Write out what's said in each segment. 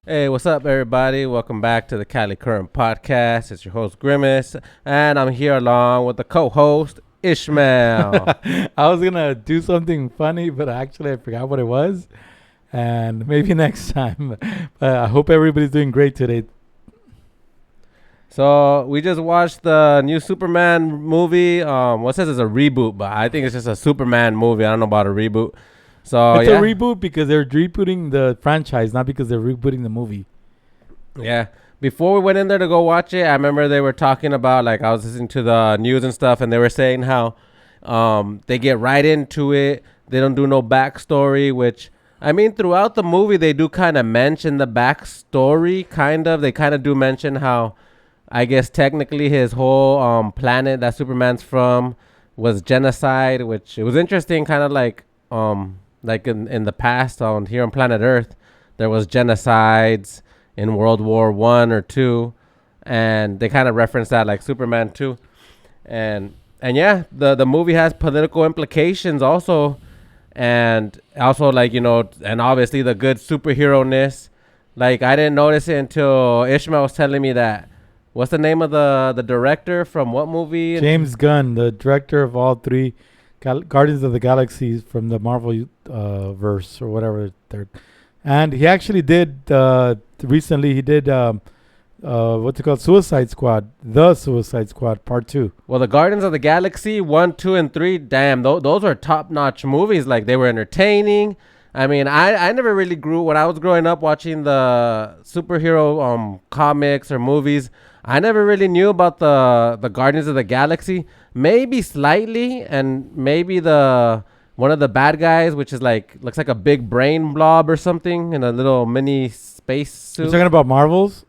Hey, what's up, everybody? Welcome back to the Cali Current Podcast. It's your host, Grimace, and I'm here along with the co-host, Ishmael. I was gonna do something funny, but actually I forgot what it was, and maybe next time. But I hope everybody's doing great today. So, we just watched the new Superman movie. What says it's a reboot, but I think it's just a Superman movie. I don't know about a reboot. So, It's yeah. a reboot because they're rebooting the franchise, not because they're rebooting the movie. Yeah. Before we went in there to go watch it, I remember they were talking about, like, I was listening to the news and stuff, and they were saying how they get right into it. They don't do no backstory, which, I mean, throughout the movie, they do kind of mention the backstory, kind of. They kind of do mention how, I guess, technically his whole planet that Superman's from was genocide, which it was interesting, kind of like in the past on here on planet Earth, there was genocides in World War One or two, and they kind of reference that like Superman 2, and yeah, the movie has political implications also, and also like and obviously the good superhero ness. Like I didn't notice it until Ishmael was telling me that. What's the name of the director from what movie? James Gunn, the director of all three Guardians of the Galaxy from the Marvel verse or whatever and he actually did recently. He did what's it called? Suicide Squad, the Suicide Squad Part 2. Well, the Guardians of the Galaxy 1, 2, and 3, damn, those are top-notch movies. Like, they were entertaining. I mean, I never really grew, when I was growing up watching the superhero comics or movies, I never really knew about the Guardians of the Galaxy. Maybe slightly, and maybe one of the bad guys, which is like, looks like a big brain blob or something in a little mini space suit. You're talking about Marvel's?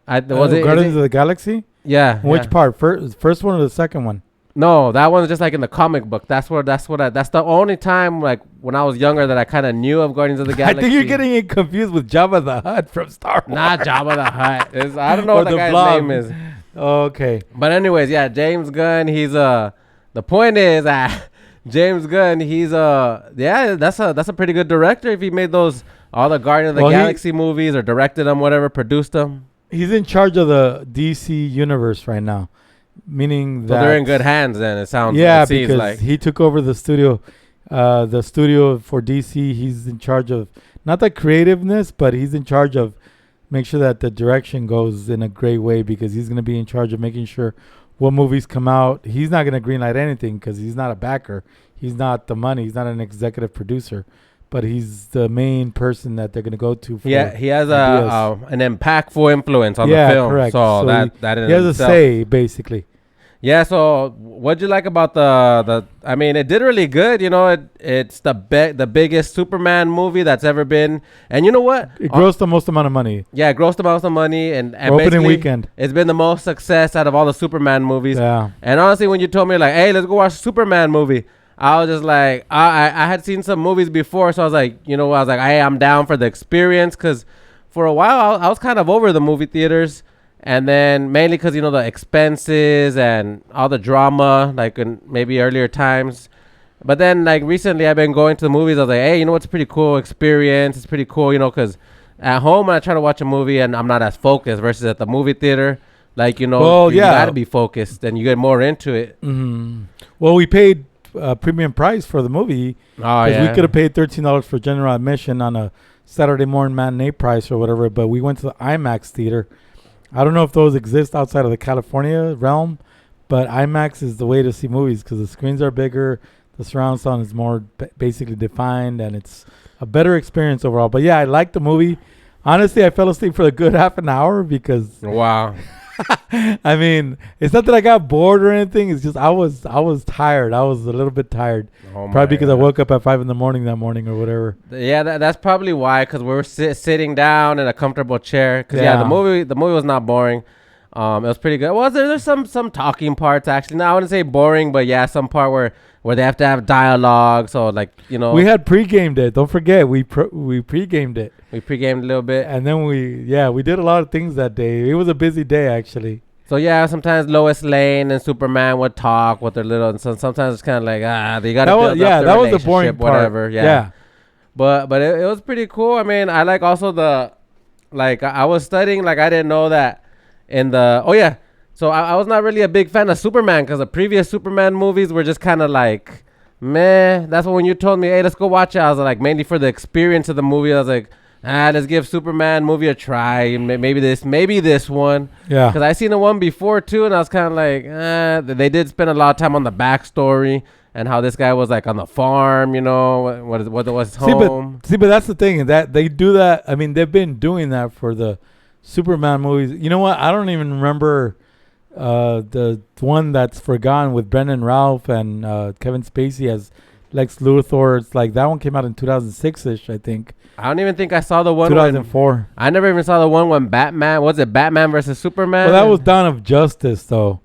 Guardians of the Galaxy? Yeah. Which part? First one or the second one? No, that one's just like in the comic book. That's the only time like when I was younger that I kind of knew of Guardians of the Galaxy. I think you're getting it confused with Jabba the Hutt from Star Wars. Not Jabba the Hutt. I don't know what the guy's name is. Okay. But anyways, yeah, James Gunn. He's the point is James Gunn. He's that's a pretty good director if he made all the Guardians of the Galaxy movies or directed them, whatever, produced them. He's in charge of the DC universe right now. Meaning that they're in good hands. Then it sounds. Yeah, it seems because like he took over the studio for DC. He's in charge of not the creativeness, but he's in charge of make sure that the direction goes in a great way, because he's going to be in charge of making sure what movies come out. He's not going to greenlight anything because he's not a backer. He's not the money. He's not an executive producer, but he's the main person that they're going to go to. For he has an impactful influence on the film. Correct. So that he has a say basically. Yeah, so what'd you like about the I mean, it did really good, it's the biggest Superman movie that's ever been. And you know what? It grossed the most amount of money. Yeah, it grossed the most of money and opening weekend. It's been the most success out of all the Superman movies. Yeah. And honestly, when you told me like, hey, let's go watch a Superman movie, I was just like, I had seen some movies before, so I was like, hey, I'm down for the experience, because for a while I was kind of over the movie theaters. And then mainly because, the expenses and all the drama, like in maybe earlier times. But then, like, recently I've been going to the movies. I was like, hey, it's a pretty cool experience. It's pretty cool, because at home when I try to watch a movie and I'm not as focused versus at the movie theater, like, you got to be focused and you get more into it. Mm-hmm. Well, we paid premium price for the movie. Oh, yeah. We could have paid $13 for general admission on a Saturday morning matinee price or whatever, but we went to the IMAX theater. I don't know if those exist outside of the California realm, but IMAX is the way to see movies because the screens are bigger, the surround sound is more basically defined, and it's a better experience overall. But yeah, I liked the movie. Honestly, I fell asleep for a good half an hour because wow. I mean, it's not that I got bored or anything. It's just I was tired. I was a little bit tired. Probably because I woke up at 5 a.m. that morning or whatever. Yeah, that's probably why. Because we were sitting down in a comfortable chair. Because the movie was not boring. It was pretty good. Well, there's some talking parts actually. No, I wouldn't say boring, but yeah, some part where they have to have dialogue. So like we had pre-gamed it. Don't forget we pre-gamed it. We pre-gamed a little bit, and then we did a lot of things that day. It was a busy day actually. So yeah, sometimes Lois Lane and Superman would talk with their little, and so sometimes it's kind of like they got to build up their that was the boring part. Whatever. Yeah. But it was pretty cool. I mean, I like also like I was studying, like I didn't know that in the so I was not really a big fan of Superman because the previous Superman movies were just kind of like meh. That's when you told me, hey, let's go watch it. I was like, mainly for the experience of the movie. I was like, let's give Superman movie a try. Maybe this one. Yeah. Because I seen the one before too, and I was kind of like, they did spend a lot of time on the backstory and how this guy was like on the farm, you know, what was his home. But that's the thing, that they do that. I mean, they've been doing that for the Superman movies. You know what? I don't even remember the one that's forgotten with Brendan Ralph and Kevin Spacey as Lex Luthor. It's like that one came out in 2006-ish, I think. I don't even think I saw the one 2004. I never even saw the one when Batman, was it Batman versus Superman? Well, that was Dawn of Justice, though.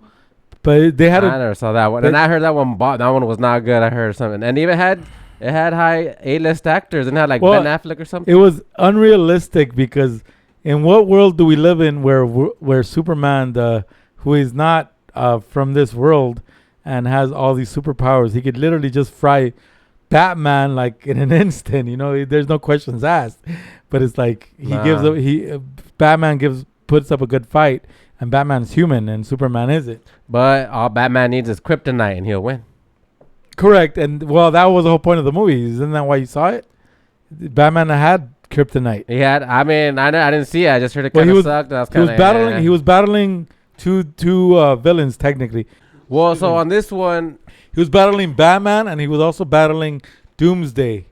But they had I never saw that one. And I heard that one was not good. I heard something. And even it had high A-list actors and had like Ben Affleck or something. It was unrealistic because in what world do we live in where Superman, who is not from this world and has all these superpowers, he could literally just fry Batman like in an instant, you know, there's no questions asked. But it's like Batman puts up a good fight, and Batman's human and Superman isn't. But all Batman needs is kryptonite and he'll win. Correct. And well, that was the whole point of the movie. Isn't that why you saw it? Batman had kryptonite. He had. I mean, I didn't see it. I just heard it kind of sucked. He was battling two villains technically. Well, so on this one, he was battling Batman and he was also battling Doomsday.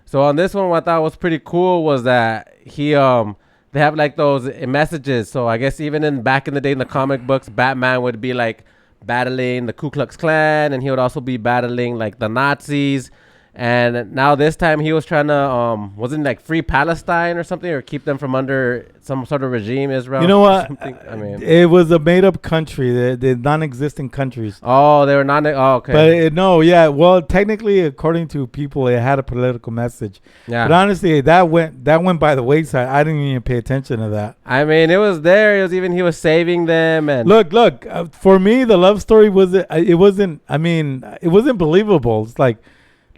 So on this one, what I thought was pretty cool was that they have like those messages. So I guess even back in the day in the comic books, Batman would be like battling the Ku Klux Klan, and he would also be battling like the Nazis. And now this time he was trying to wasn't like free Palestine or something, or keep them from under some sort of regime, Israel. You know what? I mean, it was a made-up country. They're non-existing countries. Oh, they were not. Oh, okay. But well, technically, according to people, it had a political message. Yeah. But honestly, that went by the wayside. I didn't even pay attention to that. I mean, it was there. It was even he was saving them. And look. For me, the love story wasn't. It wasn't. I mean, it wasn't believable. It's like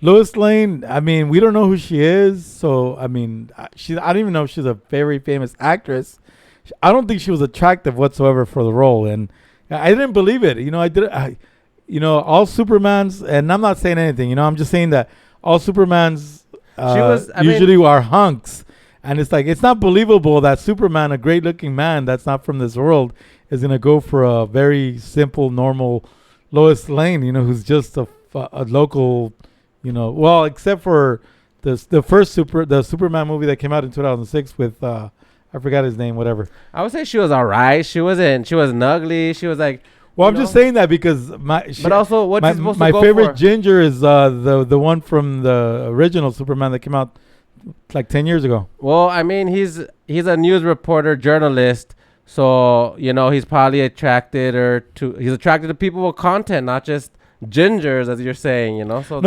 Lois Lane, I mean, we don't know who she is. So, I mean, I don't even know if she's a very famous actress. I don't think she was attractive whatsoever for the role. And I didn't believe it. You know, all Supermans, and I'm not saying anything, you know, I'm just saying that all Supermans usually are hunks. And it's like, it's not believable that Superman, a great looking man that's not from this world, is going to go for a very simple, normal Lois Lane, you know, who's just a local, you know, well, except for the first Superman movie that came out in 2006 with I forgot his name, whatever. I would say she was alright. She wasn't ugly. She was like. Well, I'm just saying that because my favorite ginger is the one from the original Superman that came out like 10 years ago. Well, I mean, he's a news reporter, journalist, so you know he's probably attracted to people with content, not just gingers, as you're saying, you know. So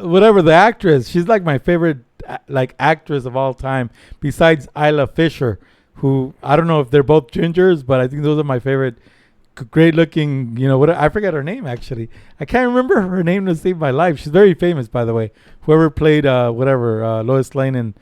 whatever, the actress, she's like my favorite like actress of all time, besides Isla Fisher, who I don't know if they're both gingers, but I think those are my favorite. Great looking, you know, I forget her name actually. I can't remember her name to save my life. She's very famous, by the way. Whoever played Lois Lane in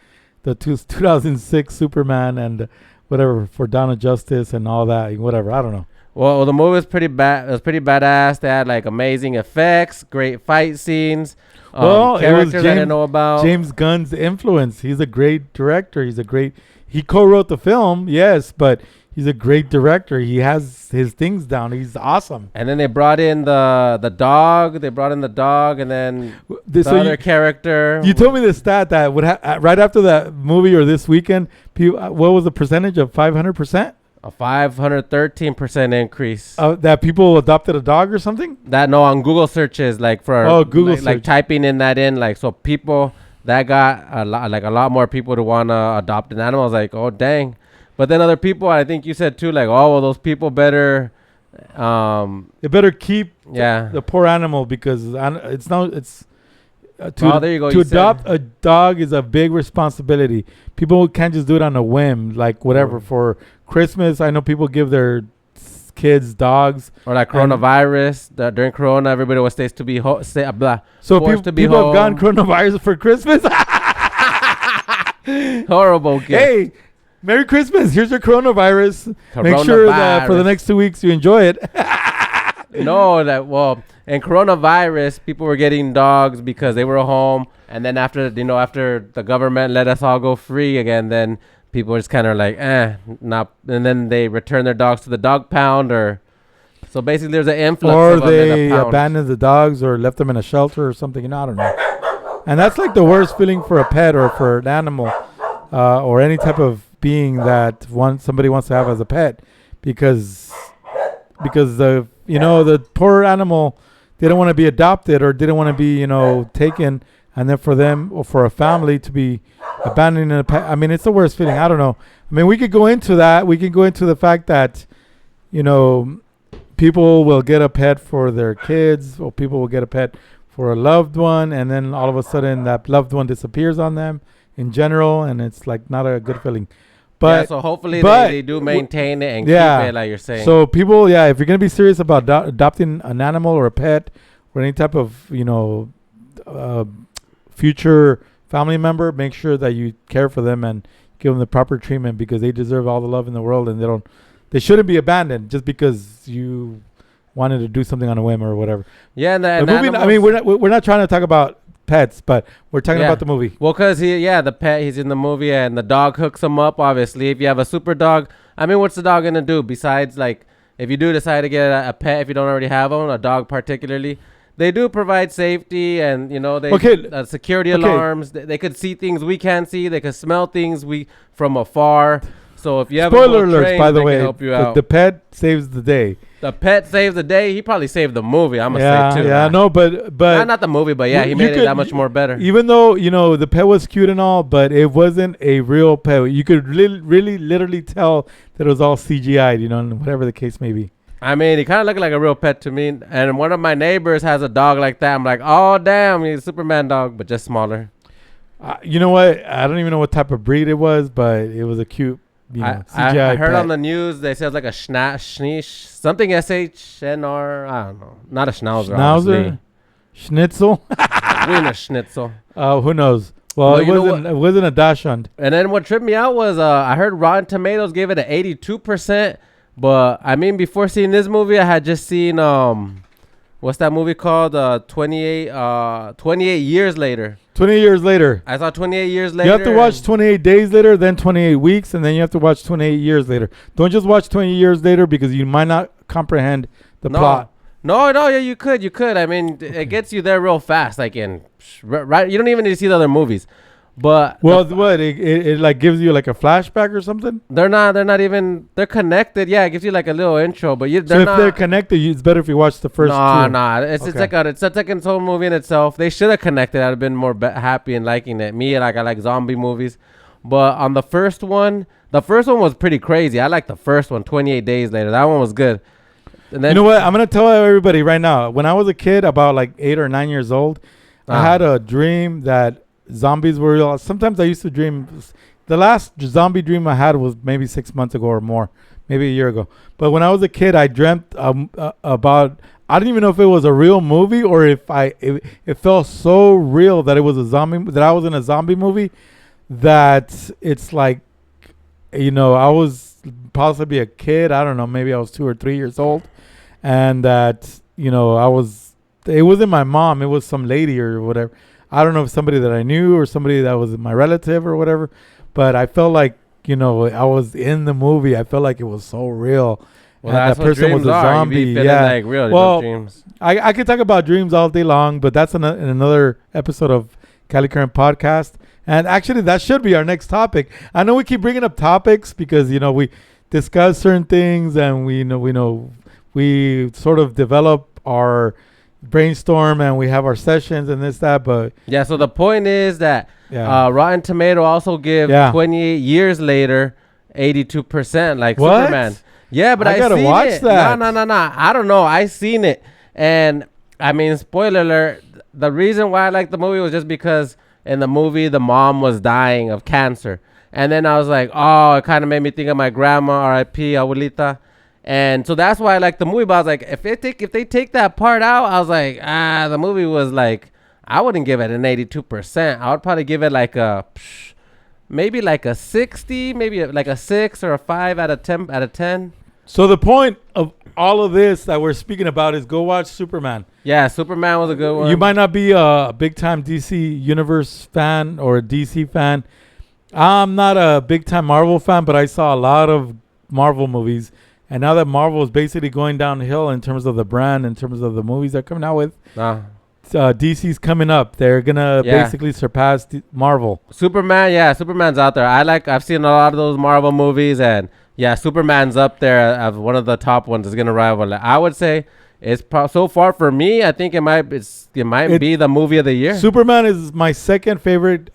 the 2006 Superman and whatever for Dawn of Justice and all that, whatever. I don't know. Well, the movie was pretty bad. It was pretty badass. They had like amazing effects, great fight scenes. Characters I didn't know about. James Gunn's influence. He's a great director. He co-wrote the film, yes, but he's a great director. He has his things down. He's awesome. And then they brought in the dog. They brought in the dog, and then the other character. You told me the stat that right after that movie or this weekend, what was the percentage of 500%? A 513% increase. That people adopted a dog or something? On Google searches, like for Google search. Like typing in that in, like so people that got a lot more people to want to adopt an animal. I was like, oh dang. But then other people, I think you said too, like, oh, well, those people better. They better keep the poor animal because there you go. To adopt a dog is a big responsibility. People can't just do it on a whim, like whatever. For Christmas, I know people give their kids dogs. Or like coronavirus. During Corona, everybody was stays to be so people have gotten coronavirus for Christmas. Horrible gift. Hey, Merry Christmas. Here's your coronavirus. Make sure that for the next 2 weeks you enjoy it. In coronavirus, people were getting dogs because they were home, and then after the government let us all go free again, then people were just kind of like, not, and then they return their dogs to the dog pound, or so basically there's an influx. Or they abandoned the dogs or left them in a shelter or something. I don't know. And that's like the worst feeling for a pet or for an animal, or any type of being that somebody wants to have as a pet, because the poor animal didn't want to be adopted or didn't want to be taken, and then for them or for a family to be abandoning a pet. I mean, it's the worst feeling. I don't know. I mean, we could go into that. We could go into the fact that people will get a pet for their kids, or people will get a pet for a loved one, and then all of a sudden that loved one disappears on them in general, and it's like not a good feeling. But so hopefully they do maintain it and keep it, like you're saying. So people, if you're gonna be serious about adopting an animal or a pet or any type of future family member, make sure that you care for them and give them the proper treatment, because they deserve all the love in the world, and they shouldn't be abandoned just because you wanted to do something on a whim or whatever. Yeah, and the movie. I mean, we're not trying to talk about pets, but we're talking about the movie. Well, because the pet, he's in the movie, and the dog hooks him up. Obviously, if you have a super dog, I mean, what's the dog gonna do besides, like, if you do decide to get a pet, if you don't already have one, a dog particularly, they do provide safety, and they security alarms. They could see things we can't see. They could smell things from afar. So if you have spoiler alerts, by the way, the pet saves the day. The pet saves the day. He probably saved the movie, I'm gonna say too. Yeah, no, but not the movie, but he made it that much more better. Even though the pet was cute and all, but it wasn't a real pet. You could really literally tell that it was all CGI'd, whatever the case may be. I mean, he kind of looked like a real pet to me. And one of my neighbors has a dog like that. I'm like, oh damn, he's a Superman dog, but just smaller. You know what? I don't even know what type of breed it was, but it was a cute. CGI I heard on the news they said like a schnish, something SHNR. I don't know. Not a schnauzer. Schnitzel. Wiener schnitzel. Who knows? Well, it wasn't a dachshund. And then what tripped me out was I heard Rotten Tomatoes gave it an 82%. But I mean, before seeing this movie, I had just seen what's that movie called? 28 years later. 28 years later. I saw 28 years later. You have to watch 28 days later, then 28 weeks, and then you have to watch 28 years later. Don't just watch 20 years later, because you might not comprehend the plot. No, yeah, you could. I mean, it gets you there real fast. Like right, you don't even need to see the other movies. But it like gives you like a flashback or something? They're connected. Yeah, it gives you like a little intro, but they're connected, it's better if you watch the first two. It's its own movie in itself. They should have connected. I'd have been more happy and liking it. I like zombie movies, but on the first one was pretty crazy. I like the first one, 28 Days Later. That one was good. And then, you know what? I'm gonna tell everybody right now. When I was a kid, about like 8 or 9 years old, I had a dream that zombies were real. Sometimes I used to dream. The last zombie dream I had was maybe 6 months ago or more, maybe a year ago. But when I was a kid, I dreamt about. I don't even know if it was a real movie or if it felt so real that it was a zombie, that I was in a zombie movie, that it's like, I was possibly a kid. I don't know. Maybe I was 2 or 3 years old, and that I was. It wasn't my mom. It was some lady or whatever. I don't know if somebody that I knew or somebody that was my relative or whatever, but I felt like, I was in the movie. I felt like it was so real. Well, that person was a zombie. Like real, well, dreams. I could talk about dreams all day long, but that's in another episode of Cali Current Podcast. And actually, that should be our next topic. I know we keep bringing up topics because, we discuss certain things, and we sort of develop our brainstorm, and we have our sessions and that, but so the point is that Rotten Tomato also give 28 years later 82%, like what? Superman. But I gotta watch that. No, I don't know, I seen it, and I mean, spoiler alert, the reason why I liked the movie was just because in the movie the mom was dying of cancer, and then I was like, oh, it kind of made me think of my grandma, R.I.P. abuelita. And so that's why I like the movie. But I was like, if they take that part out, I was like, the movie was like, I wouldn't give it an 82%. I would probably give it like a maybe like a 60, maybe like a 6 or a 5 out of 10 out of 10. So the point of all of this that we're speaking about is go watch Superman. Yeah, Superman was a good one. You might not be a big time DC Universe fan or a DC fan. I'm not a big time Marvel fan, but I saw a lot of Marvel movies. And now that Marvel is basically going downhill in terms of the brand, in terms of the movies they're coming out with, DC's coming up. They're gonna basically surpass Marvel. Superman's out there. I've seen a lot of those Marvel movies, and Superman's up there as one of the top ones. Is gonna rival it. I would say it's so far for me. I think it might be the movie of the year. Superman is my second favorite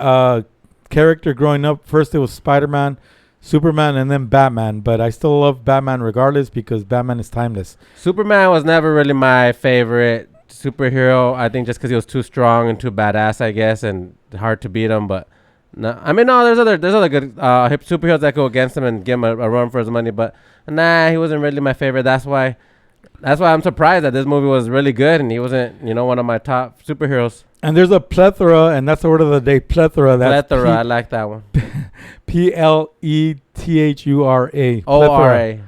character growing up. First it was Spider-Man, Superman, and then Batman. But I still love Batman regardless because Batman is timeless. Superman was never really my favorite superhero. I think just because he was too strong and too badass, I guess, and hard to beat him. But no, I mean, no, there's other good superheroes that go against him and give him a run for his money. But nah, he wasn't really my favorite. That's why I'm surprised that this movie was really good and he wasn't, one of my top superheroes. And there's a plethora, and that's the word of the day, plethora. I like that one. Plethura. O-R-A.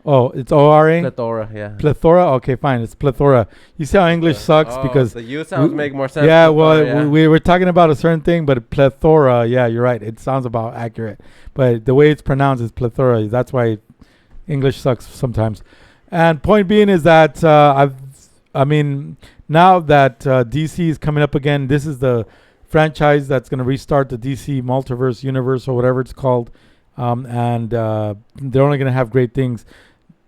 Oh, it's O-R-A? Plethora, yeah. Plethora? Okay, fine. It's plethora. You see how English sucks because... the U sounds make more sense. Yeah, well, we were talking about a certain thing, but plethora, yeah, you're right. It sounds about accurate. But the way it's pronounced is plethora. That's why English sucks sometimes. And point being is that, now that DC is coming up again, this is the franchise that's going to restart the DC multiverse universe or whatever it's called. And they're only going to have great things.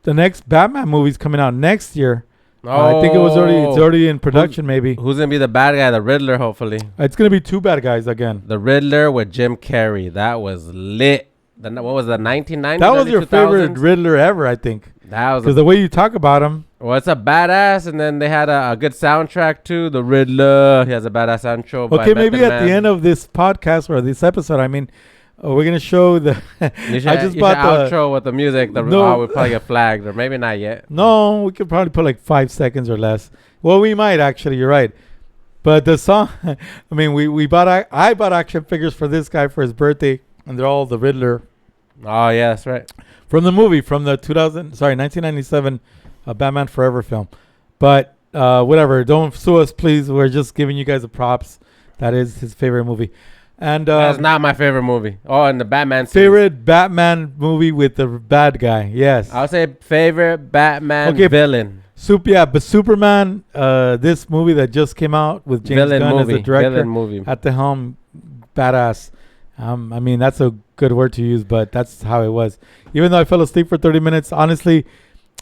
The next Batman movie's coming out next year. I think it's already in production. Maybe who's gonna be the bad guy? The Riddler, hopefully. It's gonna be two bad guys again. The Riddler with Jim Carrey. That was lit. What was the 1990s? That was your 2000s? Favorite Riddler ever, I think. That was because the way you talk about him. Well, it's a badass, and then they had a good soundtrack too. The Riddler. He has a badass intro. Okay, maybe at the end of this podcast or this episode, we're gonna show the. I just bought the outro with the music. We'll probably get flagged, or maybe not yet. No, we could probably put like 5 seconds or less. Well, we might actually. You're right. But the song, I bought action figures for this guy for his birthday, and they're all the Riddler. Oh yeah, that's right. From the movie, from the 1997 Batman Forever film. But whatever, don't sue us, please. We're just giving you guys the props. That is his favorite movie. And that's not my favorite movie. Oh, and the Batman series. Favorite Batman movie with the bad guy. Yes. I'll say favorite Batman villain. But Superman, this movie that just came out with James Gunn as the director at the helm, badass. That's a good word to use, but that's how it was. Even though I fell asleep for 30 minutes, honestly,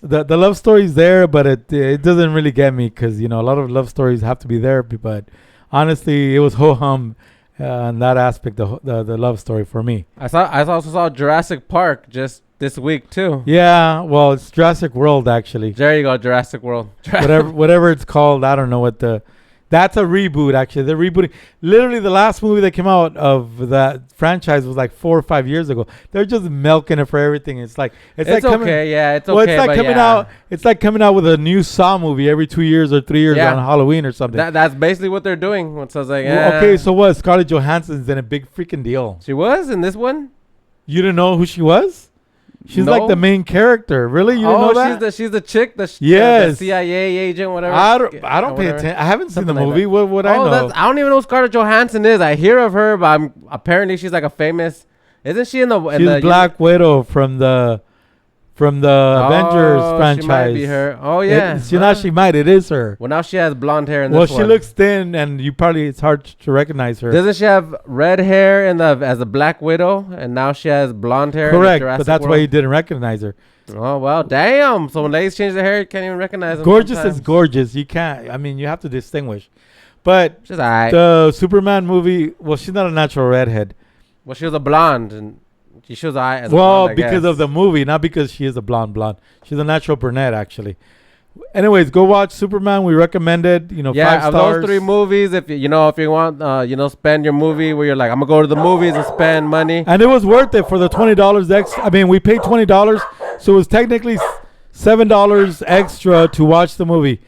the love story's there, but it doesn't really get me because, a lot of love stories have to be there. But honestly, it was ho-hum. In that aspect, the love story for me. I also saw Jurassic Park just this week too. Yeah, well, it's Jurassic World actually. There you go, Jurassic World. whatever it's called. I don't know what that's a reboot actually. They're rebooting. Literally, the last movie that came out of that franchise was like 4 or 5 years ago. They're just milking it for everything. It's okay. It's like coming out with a new Saw movie every 2 years or 3 years on Halloween or something. That's basically what they're doing. So I was like, okay, so what? Scarlett Johansson's in a big freaking deal. She was in this one. You didn't know who she was? She's like the main character. Really? You didn't know that? She's the chick. The CIA agent, whatever. I don't pay attention. I haven't seen the movie. What would I know? I don't even know who Scarlett Johansson is. I hear of her, but apparently she's like a famous. Isn't she in the? She's Black Widow from the Avengers franchise. She might be her. Oh yeah. She might. It is her. Well, now she has blonde hair in this one. Well, she looks thin, and it's hard to recognize her. Doesn't she have red hair as a Black Widow, and now she has blonde hair? Correct, but that's why you didn't recognize her. Oh well, damn! So when ladies change their hair, you can't even recognize them. Gorgeous is gorgeous. You can't. You have to distinguish. But she's alright. The Superman movie. Well, she's not a natural redhead. Well, she was a blonde and. She shows eye as blonde, because of the movie, not because she is a blonde. She's a natural brunette, actually. Anyways, go watch Superman. We recommend it. 5 stars. Those 3 movies, if you want, spend your movie where you're like, I'm gonna go to the movies and spend money. And it was worth it for the $20 extra. We paid $20, so it was technically $7 extra to watch the movie.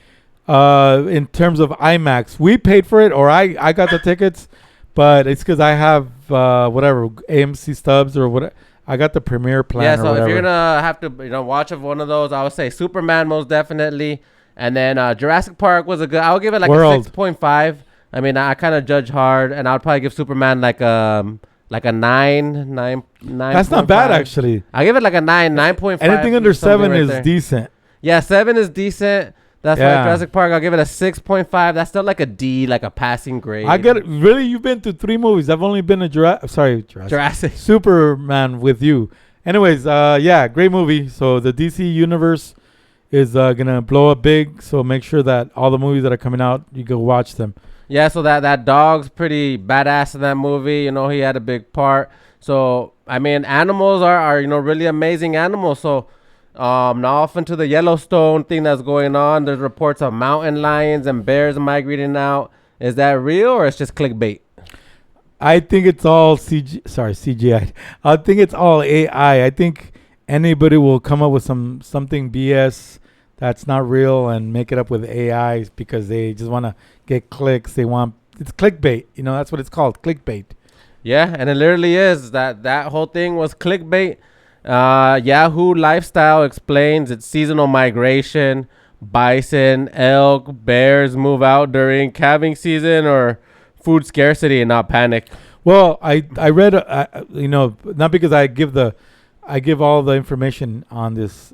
In terms of IMAX, we paid for it, or I got the tickets, but it's because I have whatever AMC stubs or whatever. I got the premiere plan. Yeah, or so whatever. if you're gonna have to, watch of one of those, I would say Superman most definitely, and then Jurassic Park was a good. I would give it like World. a 6.5. I mean, I kind of judge hard, and I'd probably give Superman like a 9. That's not bad actually. I give it like a 9.5. Anything under 7 right is there. decent. Yeah, 7 is decent. That's Yeah. why Jurassic Park, I'll give it a 6.5. That's still like a D, like a passing grade. I get it. Really, you've been to 3 movies. I've only been to Jurassic. Superman with you. Anyways, yeah, great movie. So the DC universe is gonna blow up big. So make sure that all the movies that are coming out, you go watch them. Yeah, so that dog's pretty badass in that movie. You know, he had a big part. So I mean, animals are really amazing animals. So now off into the Yellowstone thing that's going on. There's reports of mountain lions and bears migrating out. Is that real or it's just clickbait? I think it's all CGI. I think it's all AI. I think anybody will come up with something BS that's not real and make it up with AI because they just want to get clicks. It's clickbait. That's what it's called, clickbait. Yeah, and it literally is. That whole thing was clickbait. Yahoo Lifestyle explains its seasonal migration. Bison, elk, bears move out during calving season or food scarcity and not panic. Well, I read, not because I give all the information on this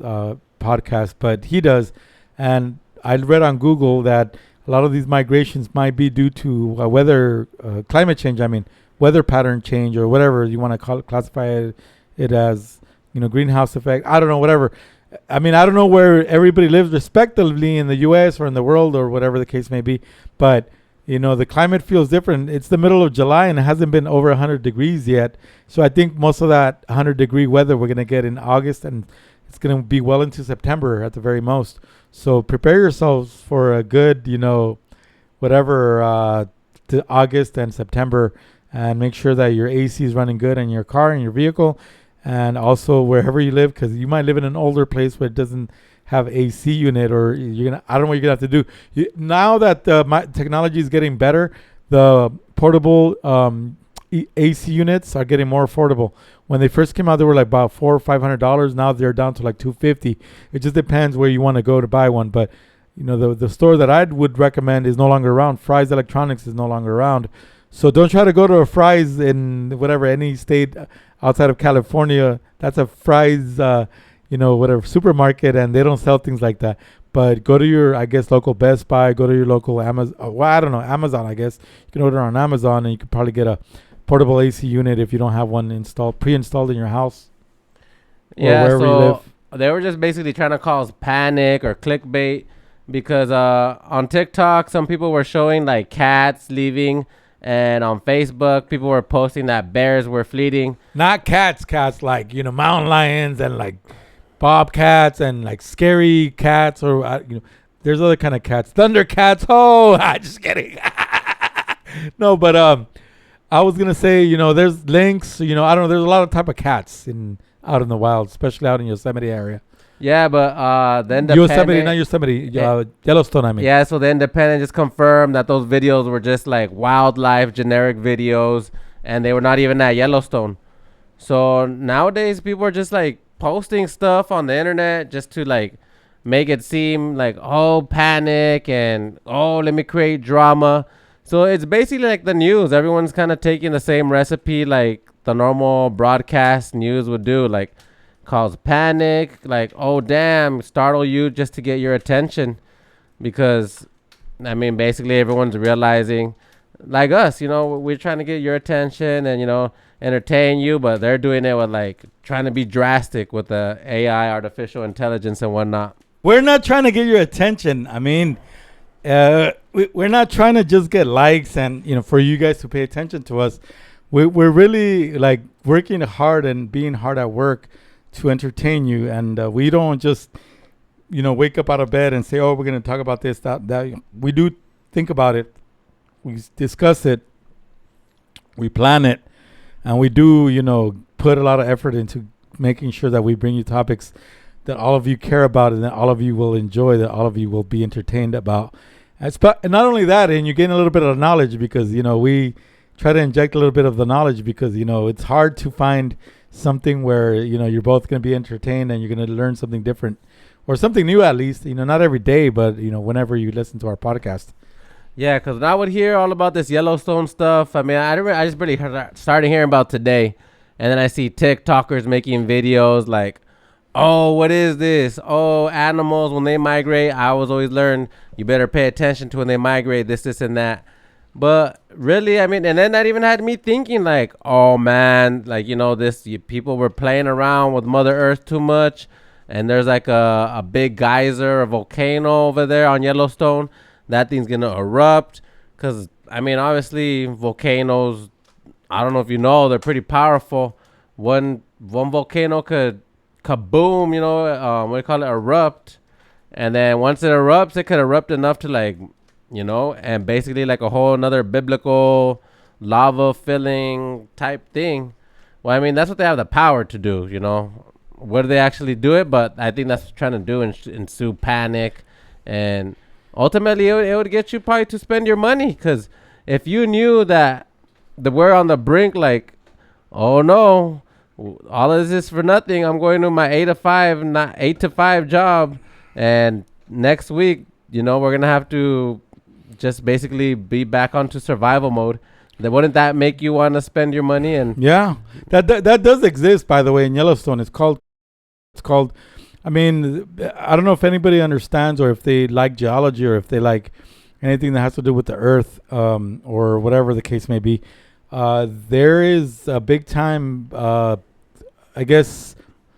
podcast, but he does. And I read on Google that a lot of these migrations might be due to climate change. I mean, weather pattern change or whatever you want to classify it as, greenhouse effect. I don't know, whatever. I mean, I don't know where everybody lives respectively in the U.S. or in the world or whatever the case may be, but the climate feels different. It's the middle of July and it hasn't been over 100 degrees yet. So I think most of that 100-degree weather we're going to get in August, and it's going to be well into September at the very most. So prepare yourselves for a good, whatever, to August and September, and make sure that your AC is running good in your car and your vehicle, and also wherever you live, because you might live in an older place where it doesn't have AC unit, or I don't know what you're gonna have to do. Now that technology is getting better, the portable AC units are getting more affordable. When they first came out, they were like about $400 or $500. Now they're down to like $250. It just depends where you want to go to buy one. But the store that I would recommend is no longer around. Fry's Electronics is no longer around. So don't try to go to a Fry's in any state outside of California. That's a Fry's, whatever supermarket, and they don't sell things like that. But go to your, I guess, local Best Buy. Go to your local Amazon. Well, I don't know, Amazon. I guess you can order on Amazon, and you could probably get a portable AC unit if you don't have one pre-installed in your house. Yeah, so they were just basically trying to cause panic or clickbait because on TikTok, some people were showing like cats leaving. And on Facebook, people were posting that bears were fleeing. Not cats like, mountain lions and like bobcats and like scary cats or, there's other kind of cats. Thundercats. Oh, just kidding. No, but I was going to say, there's lynx, I don't know. There's a lot of type of cats out in the wild, especially out in Yosemite area. Yeah, but then Yellowstone, I mean. Yeah, so the Independent just confirmed that those videos were just like wildlife generic videos, and they were not even at Yellowstone. So nowadays, people are just like posting stuff on the internet just to like make it seem like, oh, panic and, oh, let me create drama. So it's basically like the news. Everyone's kind of taking the same recipe like the normal broadcast news would do, like cause panic, like, oh damn, startle you just to get your attention, because I mean basically everyone's realizing, like us, we're trying to get your attention and entertain you, but they're doing it with like trying to be drastic with the AI, artificial intelligence and whatnot. We're not trying to get your attention. I mean, we're not trying to just get likes and for you guys to pay attention to us. We're really like working hard and being hard at work to entertain you, and we don't just wake up out of bed and say, oh, we're going to talk about this, that. We do think about it, we discuss it, we plan it, and we do put a lot of effort into making sure that we bring you topics that all of you care about and that all of you will enjoy, that all of you will be entertained about. And not only that, and you gain a little bit of knowledge because we try to inject a little bit of the knowledge because, it's hard to find something where, you're both going to be entertained and you're going to learn something different or something new at least, not every day, but, whenever you listen to our podcast. Yeah, because I would hear all about this Yellowstone stuff. I mean, I just really started hearing about today. And then I see TikTokers making videos like, oh, what is this? Oh, animals, when they migrate, I always learn you better pay attention to when they migrate, this, and that. But really, I mean, and then that even had me thinking like, oh, man, like, people were playing around with Mother Earth too much. And there's like a big geyser, a volcano over there on Yellowstone. That thing's going to erupt. Because, I mean, obviously, volcanoes, I don't know if you know, they're pretty powerful. One volcano could kaboom, what do you call it, erupt. And then once it erupts, it could erupt enough to like, and basically like a whole another biblical lava filling type thing. Well, I mean, that's what they have the power to do, Whether they actually do it, but I think that's what they're trying to do, ensue panic. And ultimately, it would get you probably to spend your money. Because if you knew that we're on the brink, like, oh no, all of this is for nothing. I'm going to my 8 to 5 job, and next week, we're gonna have to just basically be back onto survival mode. Then wouldn't that make you want to spend your money? And yeah, that does exist, by the way, in Yellowstone. It's called. I mean, I don't know if anybody understands or if they like geology or if they like anything that has to do with the earth, or whatever the case may be. There is a big time, I guess,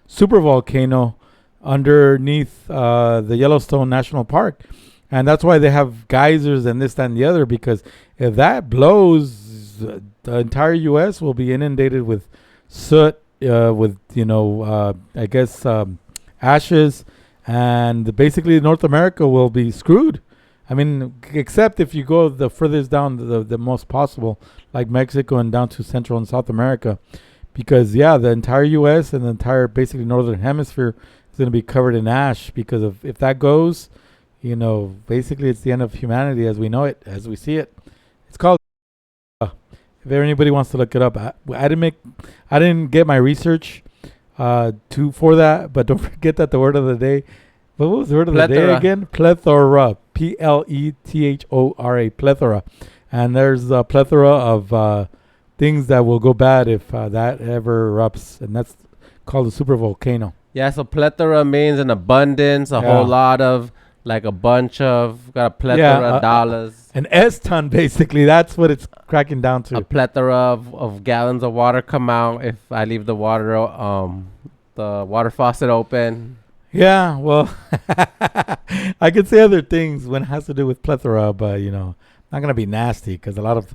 super volcano underneath the Yellowstone National Park. And that's why they have geysers and this, that, and the other, because if that blows, the entire U.S. will be inundated with soot, with, I guess, ashes. And basically North America will be screwed. I mean, except if you go the furthest down the most possible, like Mexico and down to Central and South America, because the entire U.S. and the entire basically northern hemisphere is going to be covered in ash. Because if that goes, basically it's the end of humanity as we know it, as we see it. It's called. If anybody wants to look it up, I didn't get my research for that, but don't forget that the word of the day. What was the word of the day again? Plethora. Plethora. Plethora. And there's a plethora of things that will go bad if that ever erupts. And that's called a super volcano. Yeah, so plethora means an abundance, a whole lot of, like a bunch of, got a plethora of dollars. An S-ton, basically. That's what it's cracking down to. A plethora of gallons of water come out if I leave the water faucet open. Yeah, well, I could say other things when it has to do with plethora, but, not going to be nasty because a lot of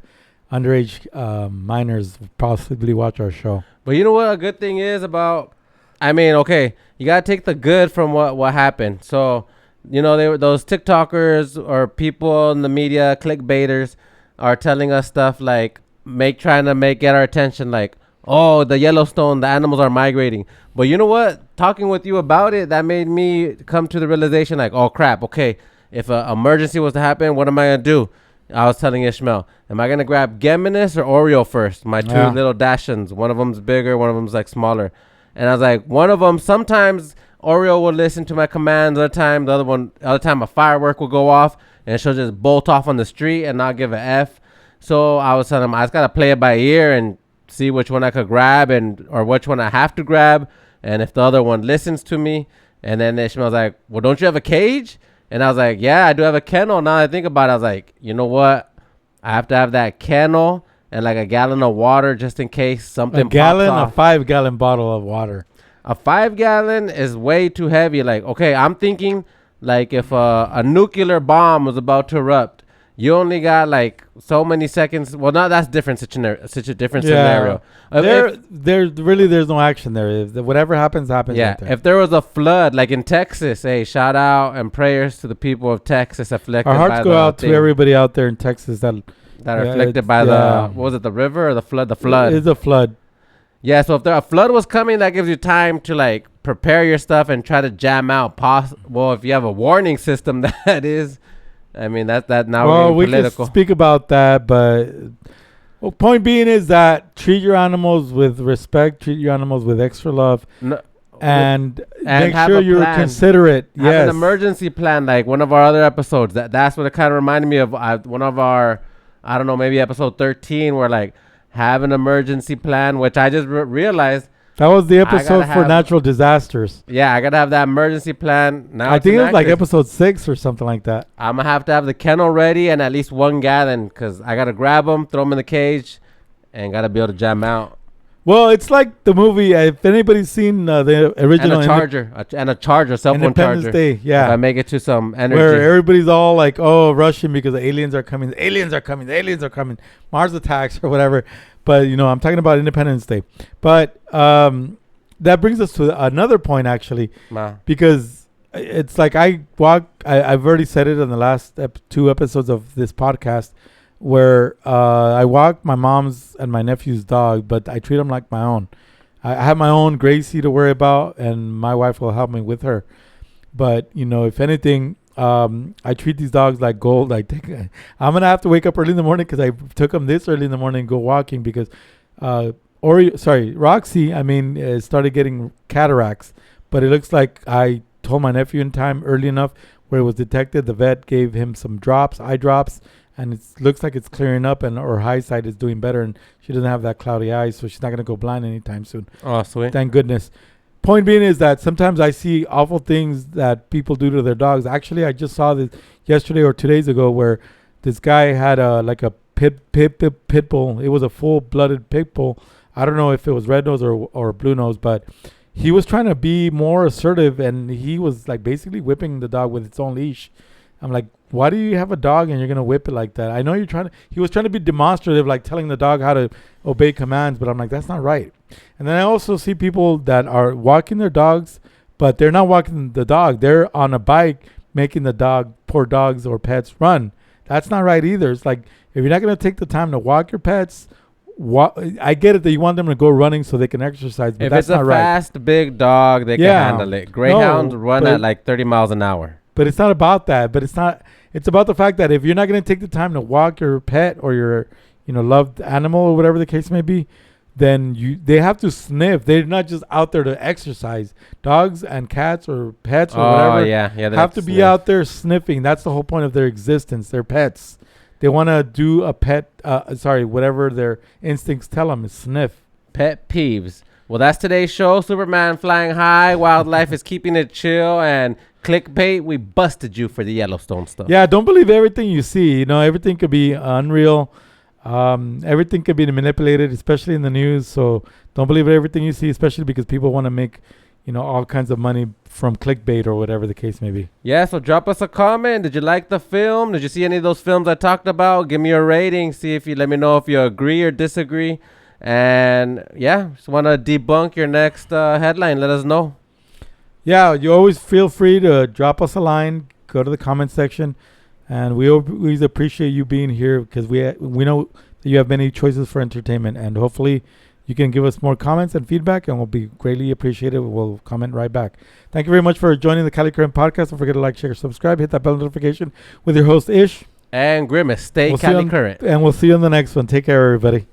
underage minors possibly watch our show. But you know what a good thing is about, I mean, okay, you got to take the good from what happened. So, they were those TikTokers or people in the media, clickbaiters, are telling us stuff like, get our attention, like, oh, the Yellowstone, the animals are migrating. But you know what? Talking with you about it, that made me come to the realization like, oh, crap. Okay, if an emergency was to happen, what am I going to do? I was telling Ishmael, am I going to grab Geminus or Oreo first? My two little Dachshunds. One of them's bigger. One of them's like smaller. And I was like, one of them, sometimes Oreo will listen to my commands. Other time a firework will go off and she'll just bolt off on the street and not give an F. So I was telling him, I just got to play it by ear and see which one I could grab or which one I have to grab, and if the other one listens to me. And then Ishmael's like, well, don't you have a cage? And I was like, yeah, I do have a kennel. Now that I think about it, I was like, you know what? I have to have that kennel and like a gallon of water just in case something pops off. A 5-gallon bottle of water. A 5-gallon is way too heavy. Like, okay, I'm thinking like if a nuclear bomb was about to erupt, you only got like so many seconds. Well, no, that's different. Such a different scenario. There's no action there. If whatever happens. Yeah. Right If there was a flood, like in Texas, hey, shout out and prayers to the people of Texas afflicted. Our hearts go out to everybody out there in Texas that are afflicted by the what was it, the river or the flood? The flood. It's a flood. Yeah. So if a flood was coming, that gives you time to like prepare your stuff and try to jam out. Well, if you have a warning system, that is. I mean, that now we're political. We can speak about that, but Well, point being is that treat your animals with respect, treat your animals with extra love, No, and make have sure a you're plan. considerate. Have Yes. an emergency plan, like one of our other episodes. That's what it kind of reminded me of. One of our, I don't know, maybe episode 13, where like have an emergency plan, which I just realized. That was the gotta episode for have- natural disasters. Yeah, I gotta have that emergency plan now. I think it was like enacted. episode 6 or something like that. I'm gonna have to have the kennel ready and at least 1 gallon, because I gotta grab them, throw them in the cage, and gotta be able to jam out. Well, it's like the movie. If anybody's seen the And original a charger, cell phone Independence charger. Day, If I yeah, make it to some energy. where everybody's all like, "Oh, rushing because the aliens are coming! The aliens are coming! The aliens are coming! Mars attacks or whatever." But I'm talking about Independence Day. But that brings us to another point, actually, Ma. because it's like I've already said it in the last 2 episodes of this podcast, where I walk my mom's and my nephew's dog, but I treat them like my own. I have my own Gracie to worry about, and my wife will help me with her. But if anything, I treat these dogs like gold. I'm gonna have to wake up early in the morning because I took them this early in the morning and go walking because Roxy, started getting cataracts, but it looks like I told my nephew in time early enough where it was detected. The vet gave him some eye drops, and it looks like it's clearing up, and her eyesight is doing better, and she doesn't have that cloudy eyes, so she's not going to go blind anytime soon. Oh, sweet. Thank goodness. Point being is that sometimes I see awful things that people do to their dogs. Actually, I just saw this yesterday or 2 days ago where this guy had a pit bull. It was a full-blooded pit bull. I don't know if it was red nose or blue nose, but he was trying to be more assertive, and he was like basically whipping the dog with its own leash. I'm like, why do you have a dog and you're going to whip it like that? I know he was trying to be demonstrative, like telling the dog how to obey commands, but I'm like, that's not right. And then I also see people that are walking their dogs, but they're not walking the dog. They're on a bike making the poor dogs or pets run. That's not right either. It's like, if you're not going to take the time to walk your pets, I get it that you want them to go running so they can exercise, but If that's it's not a right. fast, big dog, they can handle it. Greyhounds run at like 30 miles an hour. But it's not about that. But it's about the fact that if you're not going to take the time to walk your pet or your, loved animal or whatever the case may be, then they have to sniff. They're not just out there to exercise. Dogs and cats or pets or whatever have to be out there sniffing. That's the whole point of their existence. They're pets. They want to do a pet, whatever their instincts tell them is sniff. Pet peeves. Well, that's today's show. Superman flying high. Wildlife is keeping it chill. And clickbait, we busted you for the Yellowstone stuff. Yeah, don't believe everything you see. Everything could be unreal. Everything could be manipulated, especially in the news. So don't believe everything you see, especially because people want to make, all kinds of money from clickbait or whatever the case may be. Yeah, so drop us a comment. Did you like the film? Did you see any of those films I talked about? Give me a rating. Let me know if you agree or disagree. And yeah, just want to debunk your next headline. Let us know. Yeah, you always feel free to drop us a line. Go to the comment section. And we always appreciate you being here because we know that you have many choices for entertainment. And hopefully you can give us more comments and feedback, and we'll be greatly appreciated. We'll comment right back. Thank you very much for joining the Cali Current Podcast. Don't forget to like, share, subscribe. Hit that bell notification with your host, Ish. And Grimace. Stay Cali Current. And we'll see you on the next one. Take care, everybody.